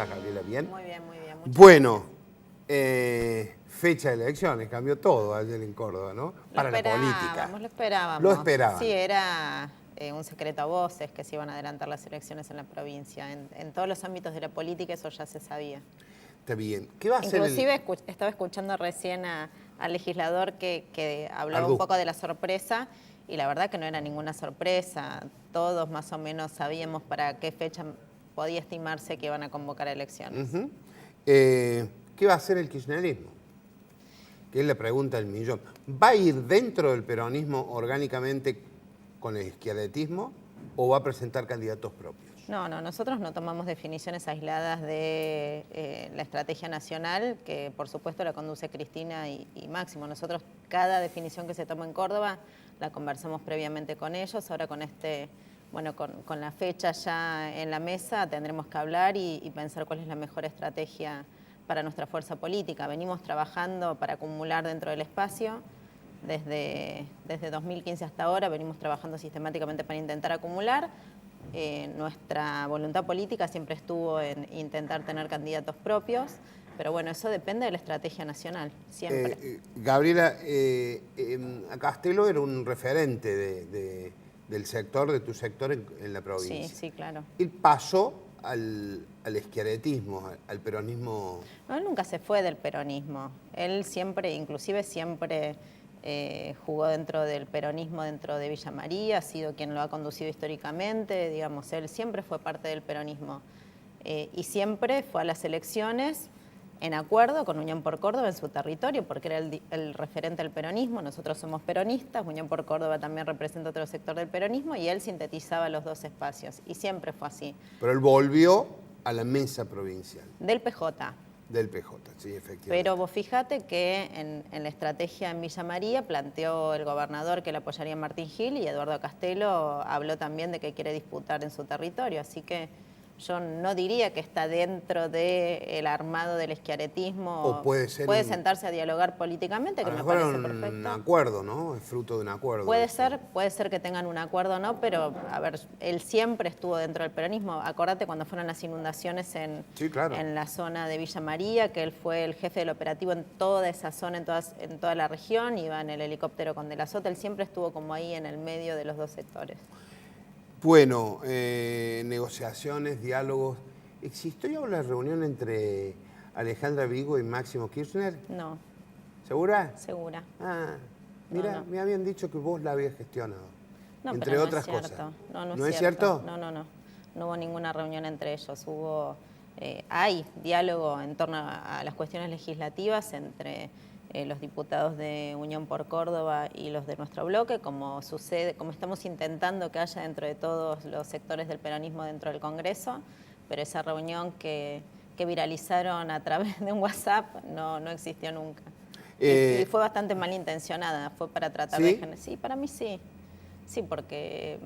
estás, Gabriela? ¿Bien? Muy bien, muy bien. Muchas Bueno, fecha de elecciones, cambió todo ayer en Córdoba, ¿no? Para la política. Lo esperábamos. Lo esperaban. Sí, era un secreto a voces que se iban a adelantar las elecciones en la provincia. En todos los ámbitos de la política eso ya se sabía. Está bien. ¿Qué va a hacer Inclusive estaba escuchando recién al legislador que hablaba Ardú un poco de la sorpresa y la verdad que no era ninguna sorpresa. Todos más o menos sabíamos para qué fecha podía estimarse que iban a convocar elecciones. ¿Qué va a hacer el kirchnerismo? Que es la pregunta del millón. ¿Va a ir dentro del peronismo orgánicamente con el izquierdetismo o va a presentar candidatos propios? No, nosotros no tomamos definiciones aisladas de la estrategia nacional, que por supuesto la conduce Cristina y Máximo. Nosotros cada definición que se toma en Córdoba la conversamos previamente con ellos. Ahora con la fecha ya en la mesa tendremos que hablar y pensar cuál es la mejor estrategia para nuestra fuerza política. Venimos trabajando para acumular dentro del espacio. Desde 2015 hasta ahora venimos trabajando sistemáticamente para intentar acumular. Nuestra voluntad política siempre estuvo en intentar tener candidatos propios, pero bueno, eso depende de la estrategia nacional, siempre. Gabriela, Castelo era un referente del sector, de tu sector en la provincia. Sí, claro. Él pasó al izquierdetismo, al peronismo. No, él nunca se fue del peronismo. Él siempre, inclusive siempre jugó dentro del peronismo, dentro de Villa María, ha sido quien lo ha conducido históricamente, digamos, él siempre fue parte del peronismo y siempre fue a las elecciones en acuerdo con Unión por Córdoba en su territorio, porque era el referente del peronismo. Nosotros somos peronistas, Unión por Córdoba también representa otro sector del peronismo y él sintetizaba los dos espacios y siempre fue así. Pero él volvió a la mesa provincial. Del PJ. Del PJ, sí, efectivamente. Pero vos fíjate que en la estrategia en Villa María planteó el gobernador que le apoyaría a Martín Gil y Eduardo Castelo habló también de que quiere disputar en su territorio. Así que yo no diría que está dentro del armado del schiarettismo. O puede sentarse a dialogar políticamente, que me parece perfecto. Un acuerdo, ¿no? Es fruto de un acuerdo. Puede ser que tengan un acuerdo o no, pero a ver, él siempre estuvo dentro del peronismo. Acordate cuando fueron las inundaciones en la zona de Villa María, que él fue el jefe del operativo en toda esa zona, en toda la región, iba en el helicóptero con De la Sota, él siempre estuvo como ahí en el medio de los dos sectores. Bueno, negociaciones, diálogos. ¿Existió ya una reunión entre Alejandra Vigo y Máximo Kirchner? No. ¿Segura? Segura. Ah, mira, me habían dicho que vos la habías gestionado. No, entre pero otras cosas. ¿No es cierto? No. No hubo ninguna reunión entre ellos. Hay diálogo en torno a las cuestiones legislativas entre los diputados de Unión por Córdoba y los de nuestro bloque, como estamos intentando que haya dentro de todos los sectores del peronismo dentro del Congreso, pero esa reunión que viralizaron a través de un WhatsApp no existió nunca. Y fue bastante malintencionada, fue para tratar de... Sí, para mí sí. Sí, porque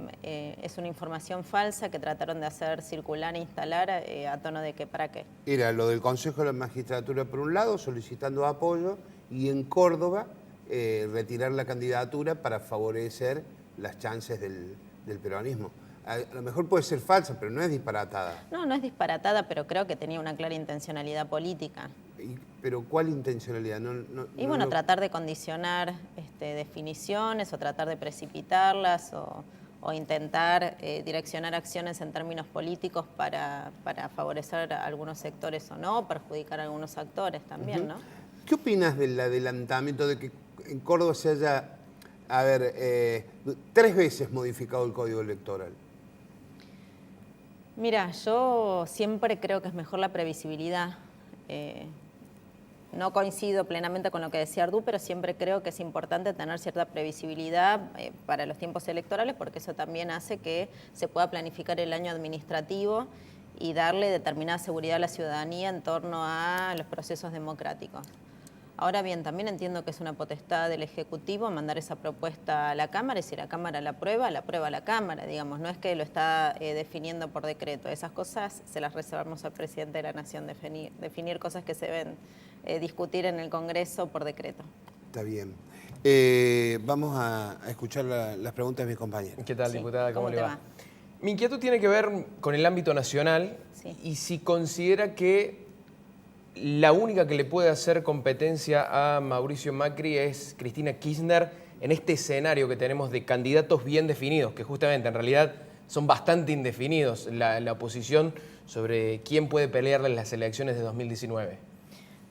es una información falsa que trataron de hacer circular e instalar a tono de que para qué. Era lo del Consejo de la Magistratura por un lado, solicitando apoyo, y en Córdoba retirar la candidatura para favorecer las chances del peronismo. A lo mejor puede ser falsa, pero no es disparatada. No es disparatada, pero creo que tenía una clara intencionalidad política. ¿Pero cuál intencionalidad? Tratar de condicionar definiciones o tratar de precipitarlas o intentar direccionar acciones en términos políticos para favorecer a algunos sectores o no, perjudicar a algunos actores también, ¿no? ¿Qué opinas del adelantamiento de que en Córdoba se haya, 3 veces modificado el Código Electoral? Mira, yo siempre creo que es mejor la previsibilidad. No coincido plenamente con lo que decía Ardú, pero siempre creo que es importante tener cierta previsibilidad para los tiempos electorales, porque eso también hace que se pueda planificar el año administrativo y darle determinada seguridad a la ciudadanía en torno a los procesos democráticos. Ahora bien, también entiendo que es una potestad del Ejecutivo mandar esa propuesta a la Cámara, y si la Cámara la aprueba la Cámara, digamos, no es que lo está definiendo por decreto. Esas cosas se las reservamos al presidente de la Nación, definir cosas que se deben discutir en el Congreso por decreto. Está bien. Vamos a escuchar las preguntas de mis compañeros. ¿Qué tal, diputada? ¿Cómo le va? Mi inquietud tiene que ver con el ámbito nacional Sí. y si considera que la única que le puede hacer competencia a Mauricio Macri es Cristina Kirchner en este escenario que tenemos de candidatos bien definidos, que justamente en realidad son bastante indefinidos la oposición sobre quién puede pelearle en las elecciones de 2019.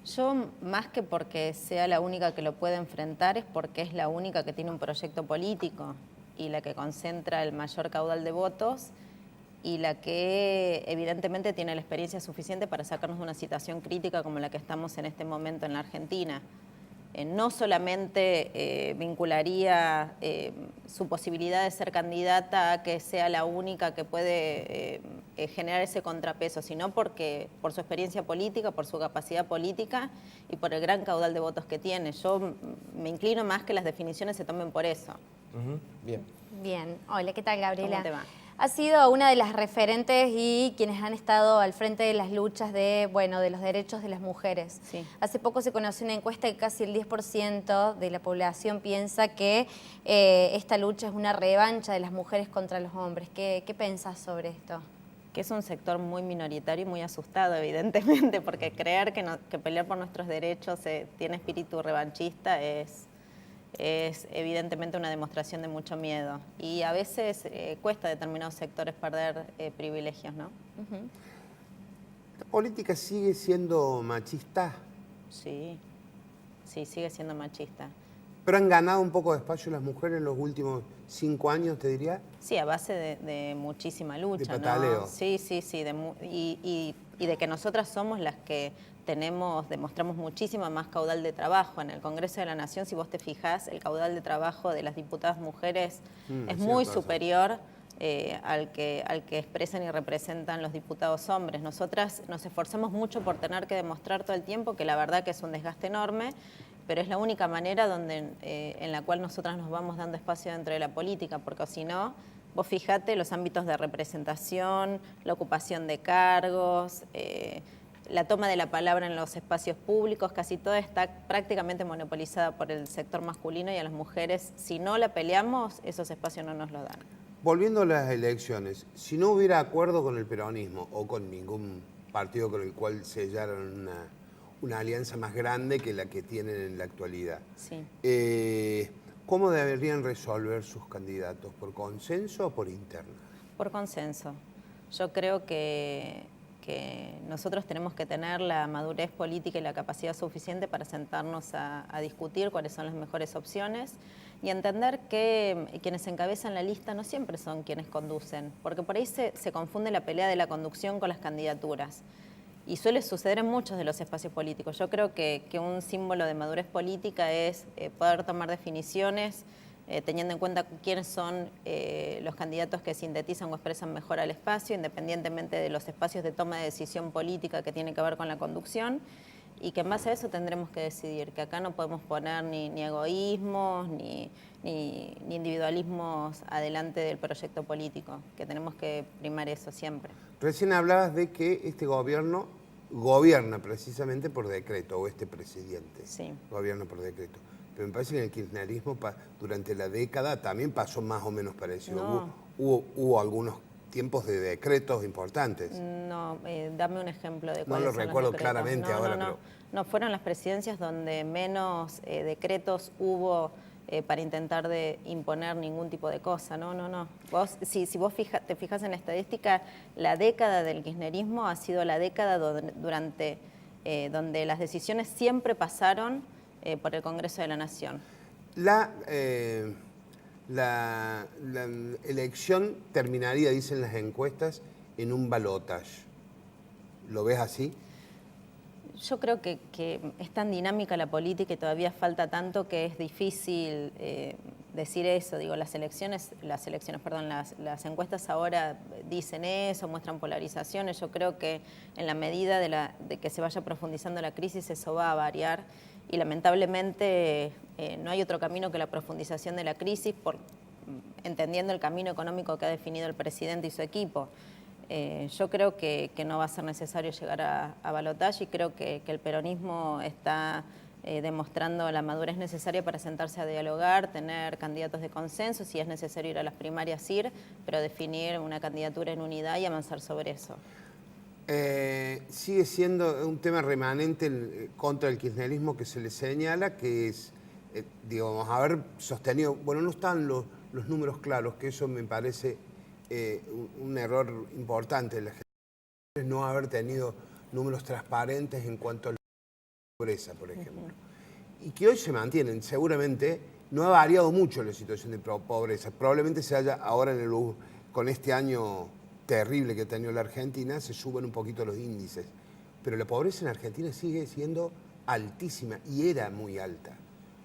Yo, más que porque sea la única que lo puede enfrentar, es porque es la única que tiene un proyecto político y la que concentra el mayor caudal de votos y la que evidentemente tiene la experiencia suficiente para sacarnos de una situación crítica como la que estamos en este momento en la Argentina. No solamente vincularía su posibilidad de ser candidata a que sea la única que puede generar ese contrapeso, sino porque por su experiencia política, por su capacidad política y por el gran caudal de votos que tiene. Yo me inclino más que las definiciones se tomen por eso. Bien. Bien. Hola, ¿qué tal, Gabriela? ¿Cómo te va? Ha sido una de las referentes y quienes han estado al frente de las luchas de los derechos de las mujeres. Sí. Hace poco se conoció una encuesta que casi el 10% de la población piensa que esta lucha es una revancha de las mujeres contra los hombres. ¿Qué pensás sobre esto? Que es un sector muy minoritario y muy asustado, evidentemente, porque creer que pelear por nuestros derechos tiene espíritu revanchista es evidentemente una demostración de mucho miedo. Y a veces cuesta a determinados sectores perder privilegios, ¿no? ¿La política sigue siendo machista? Sí, sigue siendo machista. ¿Pero han ganado un poco de espacio las mujeres en los últimos 5 años, te diría? Sí, a base de muchísima lucha, De pataleo. ¿no? Sí, y de que nosotras somos las que demostramos muchísimo más caudal de trabajo. En el Congreso de la Nación, si vos te fijás, el caudal de trabajo de las diputadas mujeres es muy superior al que expresan y representan los diputados hombres. Nosotras nos esforzamos mucho por tener que demostrar todo el tiempo que la verdad que es un desgaste enorme, pero es la única manera en la cual nosotras nos vamos dando espacio dentro de la política, porque si no, vos fijate los ámbitos de representación, la ocupación de cargos, la toma de la palabra en los espacios públicos, casi toda está prácticamente monopolizada por el sector masculino y a las mujeres, si no la peleamos, esos espacios no nos lo dan. Volviendo a las elecciones, si no hubiera acuerdo con el peronismo o con ningún partido con el cual sellaron una alianza más grande que la que tienen en la actualidad, Sí. ¿cómo deberían resolver sus candidatos? ¿Por consenso o por interna? Por consenso. Yo creo que nosotros tenemos que tener la madurez política y la capacidad suficiente para sentarnos a discutir cuáles son las mejores opciones y entender que quienes encabezan la lista no siempre son quienes conducen, porque por ahí se confunde la pelea de la conducción con las candidaturas. Y suele suceder en muchos de los espacios políticos. Yo creo que un símbolo de madurez política es poder tomar definiciones teniendo en cuenta quiénes son los candidatos que sintetizan o expresan mejor al espacio, independientemente de los espacios de toma de decisión política que tiene que ver con la conducción, y que en base a eso tendremos que decidir, que acá no podemos poner ni egoísmos, ni individualismos adelante del proyecto político, que tenemos que primar eso siempre. Recién hablabas de que este gobierno gobierna precisamente por decreto, o este presidente gobierna por decreto. Pero me parece que en el kirchnerismo durante la década también pasó más o menos parecido. No. Hubo algunos tiempos de decretos importantes. No, dame un ejemplo de No cuáles lo son los recuerdo decretos. claramente ahora, pero... No, fueron las presidencias donde menos decretos hubo para intentar de imponer ningún tipo de cosa. No. Si vos te fijas en la estadística, la década del kirchnerismo ha sido la década donde las decisiones siempre pasaron por el Congreso de la Nación. La elección terminaría, dicen las encuestas, en un balotaje. ¿Lo ves así? Yo creo que es tan dinámica la política y todavía falta tanto que es difícil decir eso. Digo, las encuestas ahora dicen eso, muestran polarizaciones. Yo creo que en la medida de que se vaya profundizando la crisis, eso va a variar. Y lamentablemente no hay otro camino que la profundización de la crisis, entendiendo el camino económico que ha definido el presidente y su equipo. Yo creo que no va a ser necesario llegar a balotaje y creo que el peronismo está demostrando la madurez necesaria para sentarse a dialogar, tener candidatos de consenso, si es necesario ir a las primarias ir, pero definir una candidatura en unidad y avanzar sobre eso. Sigue siendo un tema remanente contra el kirchnerismo que se le señala, que es, digamos, haber sostenido, bueno, no están los números claros, que eso me parece un error importante de la gente, no haber tenido números transparentes en cuanto a la pobreza, por ejemplo. Y que hoy se mantienen, seguramente no ha variado mucho la situación de pobreza, probablemente se haya ahora con este año terrible que ha tenido la Argentina, se suben un poquito los índices, pero la pobreza en Argentina sigue siendo altísima y era muy alta.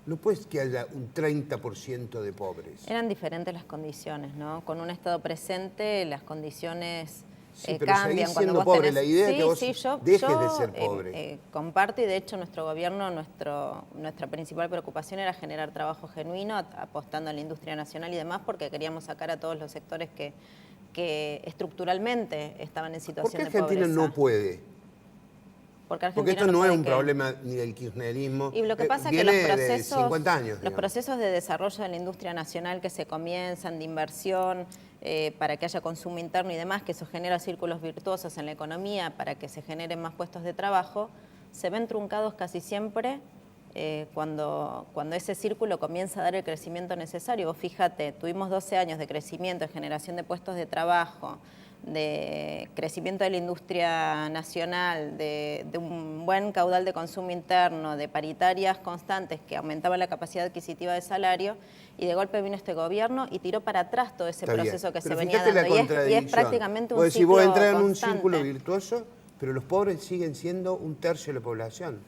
No puede que haya un 30% de pobres. Eran diferentes las condiciones, ¿no? Con un Estado presente, las condiciones sí, pero cambian. Seguís siendo pobre. La idea es que vos dejes de ser pobre. Comparto, y de hecho nuestro gobierno, nuestra principal preocupación era generar trabajo genuino, apostando a la industria nacional y demás, porque queríamos sacar a todos los sectores que estructuralmente estaban en situación de pobreza. ¿Por qué Argentina no puede? Porque esto no es un problema ni del kirchnerismo. Y lo que pasa es que de 50 años, los procesos de desarrollo de la industria nacional que se comienzan, de inversión, para que haya consumo interno y demás, que eso genera círculos virtuosos en la economía, para que se generen más puestos de trabajo, se ven truncados casi siempre cuando ese círculo comienza a dar el crecimiento necesario. Vos fíjate, tuvimos 12 años de crecimiento, de generación de puestos de trabajo, de crecimiento de la industria nacional, de un buen caudal de consumo interno, de paritarias constantes que aumentaban la capacidad adquisitiva de salario, y de golpe vino este gobierno y tiró para atrás todo ese proceso que se venía dando. Y es prácticamente un ciclo vos entras en un constante. círculo virtuoso, pero los pobres siguen siendo un tercio de la población.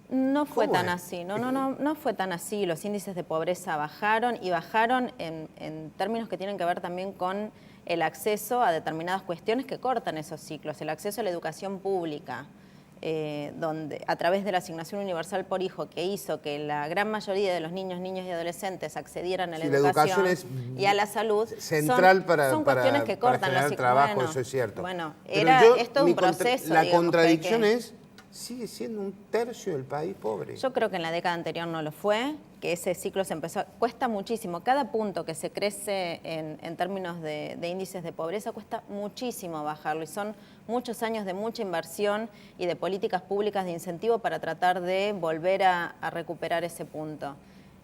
No fue tan así, no fue tan así. Los índices de pobreza bajaron, y bajaron en términos que tienen que ver también con el acceso a determinadas cuestiones que cortan esos ciclos. El acceso a la educación pública, donde a través de la asignación universal por hijo, que hizo que la gran mayoría de los niños y adolescentes accedieran a la educación y a la salud, central son cuestiones que cortan los ciclos. Trabajo, bueno, eso es cierto. Bueno, es todo un proceso. La contradicción es, sigue siendo un tercio del país pobre. Yo creo que en la década anterior no lo fue, que ese ciclo se empezó, cuesta muchísimo. Cada punto que se crece en términos de índices de pobreza cuesta muchísimo bajarlo, y son muchos años de mucha inversión y de políticas públicas de incentivo para tratar de volver a recuperar ese punto.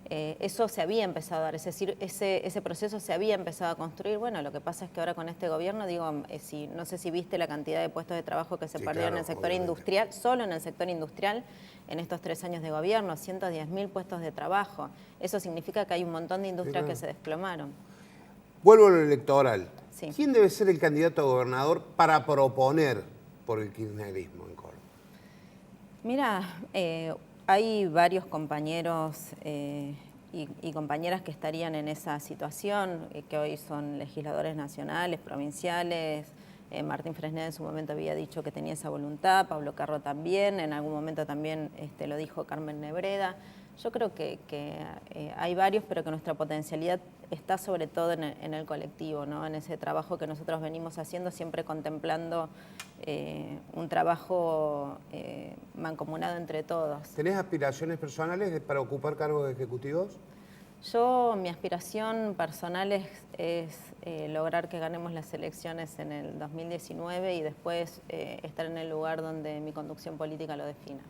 Eso se había empezado a dar, es decir, ese proceso se había empezado a construir. Bueno, lo que pasa es que ahora con este gobierno, digo, no sé si viste la cantidad de puestos de trabajo que se perdieron en el sector industrial, solo en el sector industrial, en estos 3 años de gobierno, 110.000 puestos de trabajo. Eso significa que hay un montón de industrias que se desplomaron. Vuelvo a lo electoral. Sí. ¿Quién debe ser el candidato a gobernador para proponer por el kirchnerismo en Córdoba? Mira, hay varios compañeros y compañeras que estarían en esa situación, que hoy son legisladores nacionales, provinciales. Martín Fresneda en su momento había dicho que tenía esa voluntad, Pablo Carro también, en algún momento también lo dijo Carmen Nebreda. Yo creo que hay varios, pero que nuestra potencialidad está sobre todo en el colectivo, ¿no? En ese trabajo que nosotros venimos haciendo, siempre contemplando un trabajo mancomunado entre todos. ¿Tenés aspiraciones personales para ocupar cargos ejecutivos? Mi aspiración personal es lograr que ganemos las elecciones en el 2019 y después estar en el lugar donde mi conducción política lo defina.